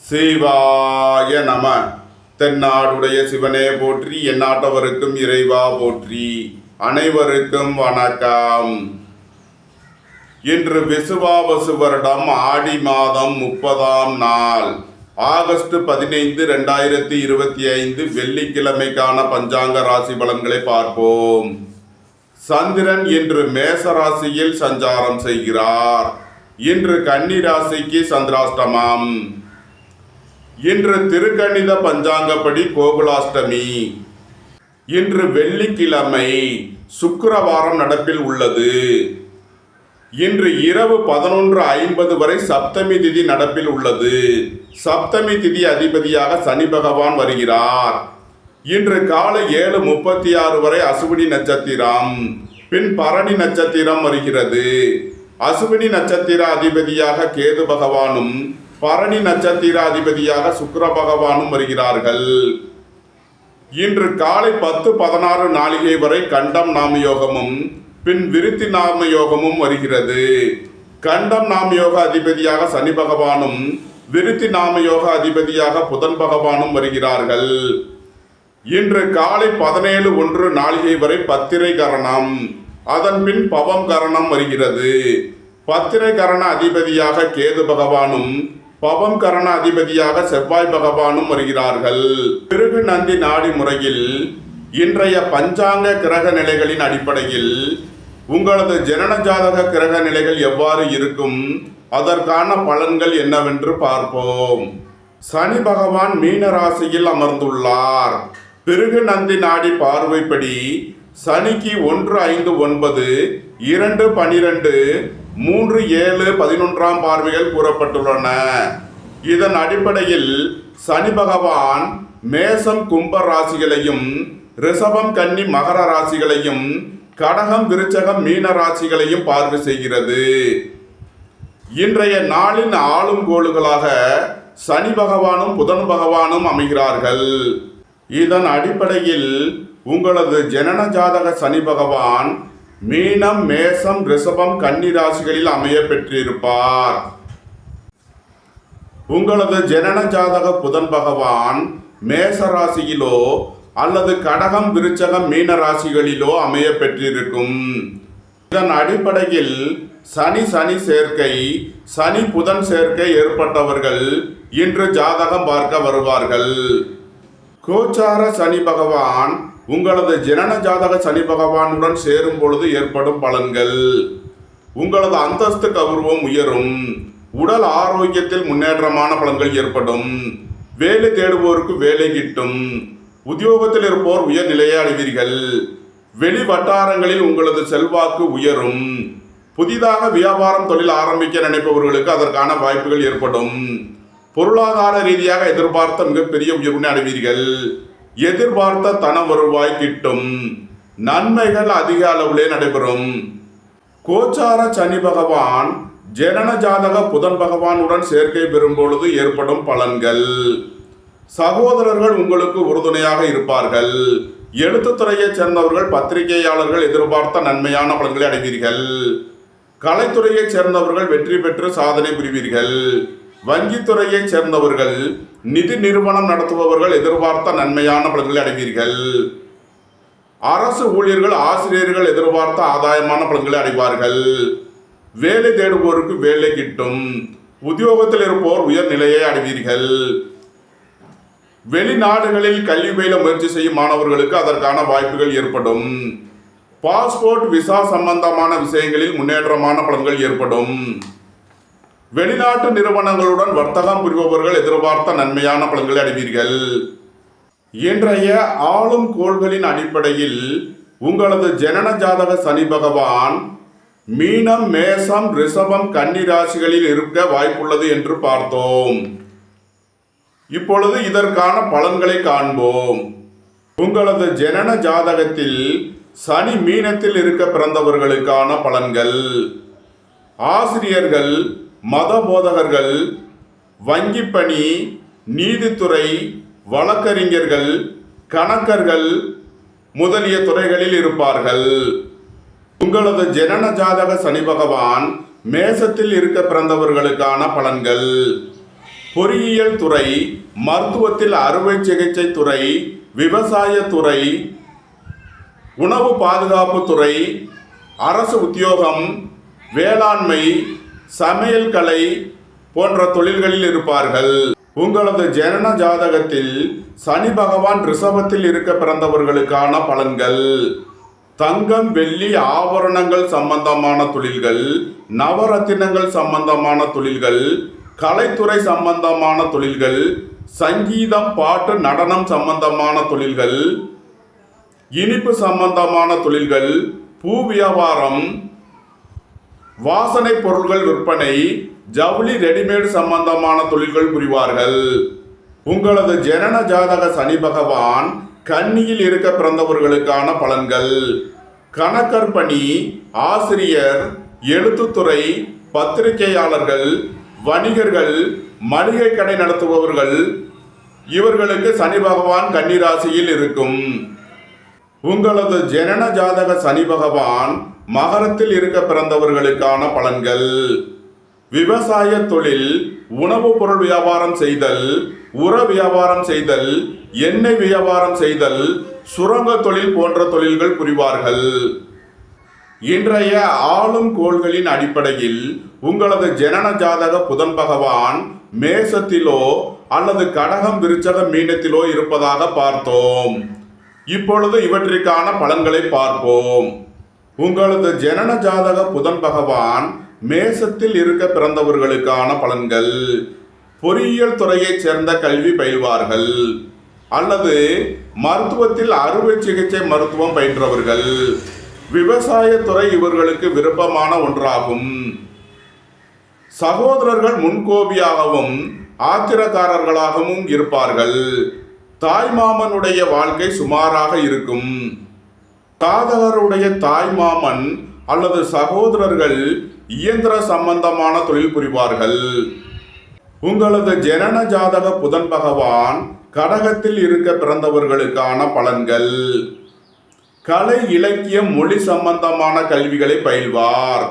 சிவாய நம. தென்னாடுடைய சிவனே போற்றி, எந்நாட்டவருக்கும் இறைவா போற்றி. அனைவருக்கும் வணக்கம். இன்று விசுவாவசு வருடம் ஆடி மாதம் 30ஆம் நாள், ஆகஸ்ட் 15, 2025 வெள்ளிக்கிழமைக்கான பஞ்சாங்க ராசி பலன்களை பார்ப்போம். சந்திரன் இன்று மேச ராசியில் சஞ்சாரம் செய்கிறார். இன்று கன்னி ராசிக்கு சந்திராஷ்டமம். இன்று திருக்கணித பஞ்சாங்கப்படி கோகுலாஷ்டமி. இன்று வெள்ளிக்கிழமை, சுக்கிரவாரம் நடப்பில் உள்ளது. இன்று இரவு 11:50 வரை சப்தமி திதி நடப்பில் உள்ளது. சப்தமி திதி அதிபதியாக சனி பகவான் வருகிறார். இன்று காலை 7:36 வரை அசுவினி நட்சத்திரம், பின் பரணி நட்சத்திரம் வருகிறது. அசுவினி நட்சத்திர அதிபதியாக கேது பகவானும், பரணி நட்சத்திர அதிபதியாக சுக்கிர பகவானும் வருகிறார்கள். இன்று காலை 10:16 நாளிகை வரை கண்டம் நாம யோகமும், பின் விருத்தி நாம யோகமும் வருகிறது. கண்டம் நாம யோக அதிபதியாக சனி பகவானும், விருத்தி நாம யோக அதிபதியாக புதன் பகவானும் வருகிறார்கள். இன்று காலை 17:01 நாளிகை வரை பத்திரை கரணம், அதன் பின் பவம் கரணம் வருகிறது. பத்திரை கரண அதிபதியாக கேது பகவானும், பவம் கரண அதிபதியாக செவ்வாய் பகவானும் வருகிறார்கள். பிருகு நந்தி நாடி முறையில் இன்றைய பஞ்சாங்க கிரக நிலைகளின் அடிப்படையில் உங்களது ஜனன ஜாதக கிரக நிலைகள் எவ்வாறு இருக்கும், அதற்கான பலன்கள் என்னவென்று பார்ப்போம். சனி பகவான் மீன ராசியில் அமர்ந்துள்ளார். பிருகு நந்தி நாடி பார்வைப்படி சனிக்கு 1-5-9, 2-12, 3-7-11 பார்வைகள் கூறப்பட்டுள்ளன. இதன் அடிப்படையில் சனி பகவான் மேசம் கும்ப ராசிகளையும், ரிஷபம் கன்னி மகர ராசிகளையும், கடகம் விருச்சகம் மீன ராசிகளையும் பார்வை செய்கிறது. இன்றைய நாளின் ஆளும் கோள்களாக சனி பகவானும் புதன் பகவானும் அமைகிறார்கள். இதன் அடிப்படையில் உங்களது ஜனன ஜாதக சனி பகவான் மீனம், மேசம், ரிஷபம், கன்னி ராசிகளில் அமைய பெற்றிருப்பார். உங்களது ஜனன ஜாதக புதன் பகவான் மேச ராசியிலோ அல்லது கடகம் விருச்சகம் மீன ராசிகளிலோ அமைய பெற்றிருக்கும். இதன் அடிப்படையில் சனி சேர்க்கை, சனி புதன் சேர்க்கை ஏற்பட்டவர்கள் இன்று ஜாதகம் பார்க்க வருவார்கள். கோச்சார சனி பகவான் உங்களது ஜனன ஜாதக சனி பகவானுடன் சேரும் பொழுது ஏற்படும் பலன்கள்: உங்களது அந்தஸ்து கௌரவம் உயரும், உடல் ஆரோக்கியத்தில் முன்னேற்றமான பலன்கள் ஏற்படும், வேலை தேடுவோருக்கு வேலை கிட்டும், உத்தியோகத்தில் இருப்போர் உயர் நிலையை அடைவீர்கள், வெளி வட்டாரங்களில் உங்களது செல்வாக்கு உயரும், புதிதாக வியாபாரம் தொழில் ஆரம்பிக்க நினைப்பவர்களுக்கு அதற்கான வாய்ப்புகள் ஏற்படும், பொருளாதார ரீதியாக எதிர்பார்த்த மிகப்பெரிய உயர்வினை அடைவீர்கள், எதிர்பார்த்த தன வருவாய் கிட்டும், நன்மைகள் அதிக அளவிலே நடைபெறும். கோச்சார சனி பகவான் ஜனன ஜாதக புதன் பகவானுடன் சேர்க்கை பெறும் பொழுது ஏற்படும் பலன்கள்: சகோதரர்கள் உங்களுக்கு உறுதுணையாக இருப்பார்கள். எழுத்துத்துறையைச் சேர்ந்தவர்கள், பத்திரிகையாளர்கள் எதிர்பார்த்த நன்மையான பலன்களை அடைவீர்கள். கலைத்துறையைச் சேர்ந்தவர்கள் வெற்றி பெற்று சாதனை புரிவீர்கள். வங்கித்துறையைச் சேர்ந்தவர்கள், நிதி நிறுவனம் நடத்துபவர்கள் எதிர்பார்த்த நன்மையான பலன்களை அடைவீர்கள். அரசு ஊழியர்கள், ஆசிரியர்கள் எதிர்பார்த்த ஆதாயமான பலன்களை அடைவார்கள். வேலை தேடுவோருக்கு வேலை கிட்டும், உத்தியோகத்தில் இருப்போர் உயர் நிலையை அடைவீர்கள். வெளிநாடுகளில் கல்வி பயில முயற்சி செய்யும் மாணவர்களுக்கு அதற்கான வாய்ப்புகள் ஏற்படும். பாஸ்போர்ட், விசா சம்பந்தமான விஷயங்களில் முன்னேற்றமான பலன்கள் ஏற்படும். வெளிநாட்டு நிறுவனங்களுடன் வர்த்தகம் புரிபவர்கள் எதிர்பார்த்த நன்மையான பலன்களை அடைவீர்கள். இன்றைய ஆளும் கோள்களின் அடிப்படையில் உங்களது ஜனன ஜாதக சனி பகவான் மீனம், மேசம், ரிஷபம், கன்னி ராசிகளில் இருக்க வாய்ப்புள்ளது என்று பார்த்தோம். இப்பொழுது இதற்கான பலன்களை காண்போம். உங்களது ஜனன ஜாதகத்தில் சனி மீனத்தில் இருக்க பிறந்தவர்களுக்கான பலன்கள்: ஆசிரியர்கள், மத போதகர்கள், வங்கிப்பணி, நீதித்துறை, வழக்கறிஞர்கள், கணக்கர்கள் முதலிய துறைகளில் இருப்பார்கள். உங்களது ஜனன ஜாதக சனி பகவான் மேசத்தில் இருக்க பிறந்தவர்களுக்கான பலன்கள்: பொறியியல் துறை, மருத்துவத்தில் அறுவை சிகிச்சை துறை, விவசாய துறை, உணவு பாதுகாப்பு துறை, அரசு உத்தியோகம், வேளாண்மை, சமையல் கலை போன்ற தொழில்களில் இருப்பார்கள். உங்களது ஜனன ஜாதகத்தில் சனி பகவான் ரிஷபத்தில் இருக்க பிறந்தவர்களுக்கான பலன்கள்: தங்கம், வெள்ளி, ஆபரணங்கள் சம்பந்தமான தொழில்கள், நவரத்தினங்கள் சம்பந்தமான தொழில்கள், கலைத்துறை சம்பந்தமான தொழில்கள், சங்கீதம், பாட்டு, நடனம் சம்பந்தமான தொழில்கள், இனிப்பு சம்பந்தமான தொழில்கள், பூ வியாபாரம், வாசனை பொருட்கள் விற்பனை, ஜவுளி, ரெடிமேட் சம்பந்தமான தொழில்கள் புரிவார்கள். உங்களது ஜனன ஜாதக சனி பகவான் கன்னியில் இருக்க பிறந்தவர்களுக்கான பலன்கள்: கணக்கர் பணி, ஆசிரியர், எழுத்துத்துறை, பத்திரிகையாளர்கள், வணிகர்கள், மளிகை கடை நடத்துபவர்கள் இவர்களுக்கு சனி பகவான் கன்னி ராசியில் இருக்கும். உங்களது ஜனன ஜாதக சனி பகவான் மகரத்தில் இருக்க பிறந்தவர்களுக்கான பலன்கள்: விவசாய தொழில், உணவுப் பொருள் வியாபாரம் செய்தல், உர வியாபாரம் செய்தல், எண்ணெய் வியாபாரம் செய்தல், சுரங்க தொழில் போன்ற தொழில்கள் புரிவார்கள். இன்றைய ஆளும் கோள்களின் அடிப்படையில் உங்களது ஜனன ஜாதக புதன் பகவான் மேசத்திலோ அல்லது கடகம், விருச்சகம், மீனத்திலோ இருப்பதாக பார்த்தோம். இப்பொழுது இவற்றிற்கான பலன்களை பார்ப்போம். உங்களது ஜனன ஜாதக புதன் பகவான் மேசத்தில் இருக்க பிறந்தவர்களுக்கான பலன்கள்: பொறியியல் துறையைச் சேர்ந்த கல்வி பயில்வார்கள் அல்லது மருத்துவத்தில் அறுவை சிகிச்சை மருத்துவம் பயின்றவர்கள். விவசாயத்துறை இவர்களுக்கு விருப்பமான ஒன்றாகும். சகோதரர்கள் முன்கோபியாகவும் ஆத்திரக்காரர்களாகவும் இருப்பார்கள். தாய்மாமனுடைய வாழ்க்கை சுமாராக இருக்கும். சாதகருடைய தாய்மாமன் அல்லது சகோதரர்கள் இயந்திர சம்பந்தமான தொழில் புரிவார்கள். உங்களது ஜனன ஜாதக புதன் பகவான் கடகத்தில் இருக்க பிறந்தவர்களுக்கான பலன்கள்: கலை, இலக்கியம், மொழி சம்பந்தமான கல்விகளை பயில்வார்.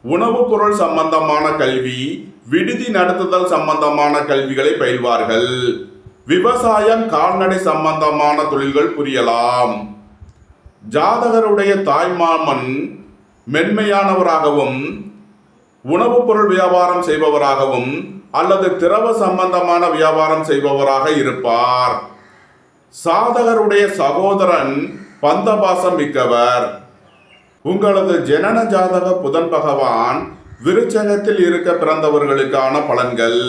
உணவுப் பொருள் சம்பந்தமான கல்வி, விடுதி நடத்துதல் சம்பந்தமான கல்விகளை பயில்வார்கள். விவசாயம், கால்நடை சம்பந்தமான தொழில்கள் புரியலாம். ஜாதகருடைய தாய்மாமன் மென்மையானவராகவும் உணவுப் பொருள் வியாபாரம் செய்பவராகவும் அல்லது திரவ சம்பந்தமான வியாபாரம் செய்பவராக இருப்பார். சாதகருடைய சகோதரன் பந்தபாசம் மிக்கவர். உங்களது ஜனன ஜாதக புதன் பகவான் விருச்சகத்தில் இருக்க பிறந்தவர்களுக்கான பலன்கள்: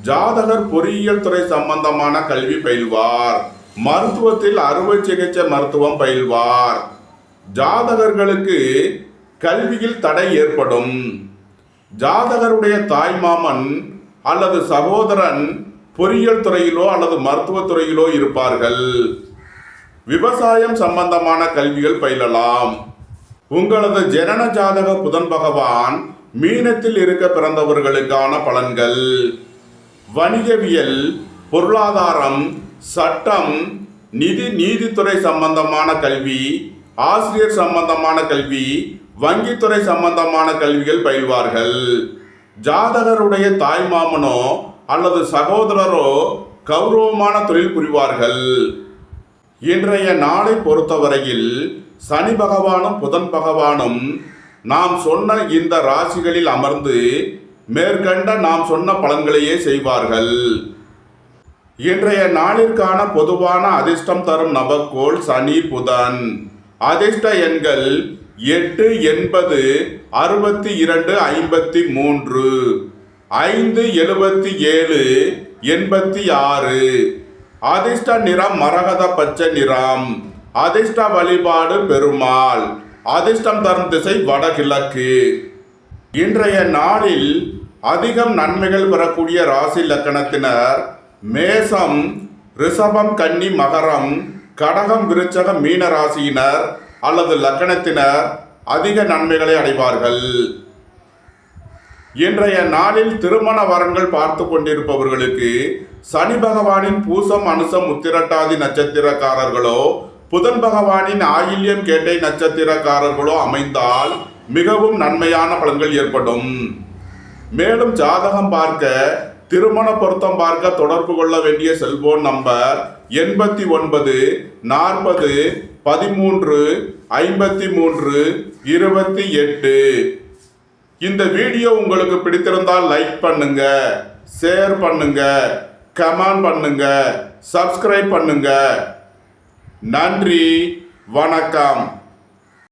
ஜாதகர் பொறியியல் துறை சம்பந்தமான கல்வி பயில்வார். மருத்துவத்தில் அறுவை சிகிச்சை மருத்துவம் பயில்வார். ஜாதகர்களுக்கு கல்வியில் தடை ஏற்படும். ஜாதகருடைய தாய்மாமன் அல்லது சகோதரன் பொறியியல் துறையிலோ அல்லது மருத்துவத்துறையிலோ இருப்பார்கள். விவசாயம் சம்பந்தமான கல்விகள் பயிலலாம். உங்களது ஜனன ஜாதக புதன் பகவான் மீனத்தில் இருக்க பிறந்தவர்களுக்கான பலன்கள்: வணிகவியல், பொருளாதாரம், சட்டம், நிதி, நீதித்துறை சம்பந்தமான கல்வி, ஆசிரியர் சம்பந்தமான கல்வி, வங்கித்துறை சம்பந்தமான கல்விகள் பயில்வார்கள். ஜாதகருடைய தாய்மாமனோ அல்லது சகோதரரோ கௌரவமான தொழில் புரிவார்கள். இன்றைய நாளை பொறுத்தவரையில் சனி பகவானும் புதன் பகவானும் நாம் சொன்ன இந்த ராசிகளில் அமர்ந்து மேற்கண்ட நாம் சொன்ன பலன்களையே செய்வார்கள். இன்றைய நாளிற்கான பொதுவான அதிர்ஷ்டம் தரும் நவக்கோள் சனி, புதன். அதிர்ஷ்ட எண்கள் 8, 80, 62, 53, 5, 77, 86. அதிர்ஷ்ட நிறம் மரகத பச்சை நிறம். அதிர்ஷ்ட வழிபாடு பெருமாள். அதிர்ஷ்டம் தரும் திசை வடகிழக்கு. இன்றைய நாளில் அதிகம் நன்மைகள் பெறக்கூடிய ராசி லக்கணத்தினர் மேசம், ரிஷபம், கன்னி, மகரம், கடகம், விருச்சகம், மீன ராசியினர் அல்லது லக்கணத்தினர் அதிக நன்மைகளை அடைவார்கள். இன்றைய நாளில் திருமண வரன்கள் பார்த்து கொண்டிருப்பவர்களுக்கு சனி பகவானின் பூசம், அனுசம், உத்திரட்டாதி நட்சத்திரக்காரர்களோ புதன் பகவானின் ஆயில்யம், கேட்டை நட்சத்திரக்காரர்களோ அமைந்தால் மிகவும் நன்மையான பலன்கள் ஏற்படும். மேலும் ஜாதகம் பார்க்க திருமண பொருத்தம் பார்க்க தொடர்பு கொள்ள வேண்டிய செல்போன் நம்பர் 89 40 13 53 28. இந்த வீடியோ உங்களுக்கு பிடித்திருந்தால் லைக் பண்ணுங்க, ஷேர் பண்ணுங்க, கமெண்ட் பண்ணுங்க, சப்ஸ்கிரைப் பண்ணுங்க. நன்றி, வணக்கம்.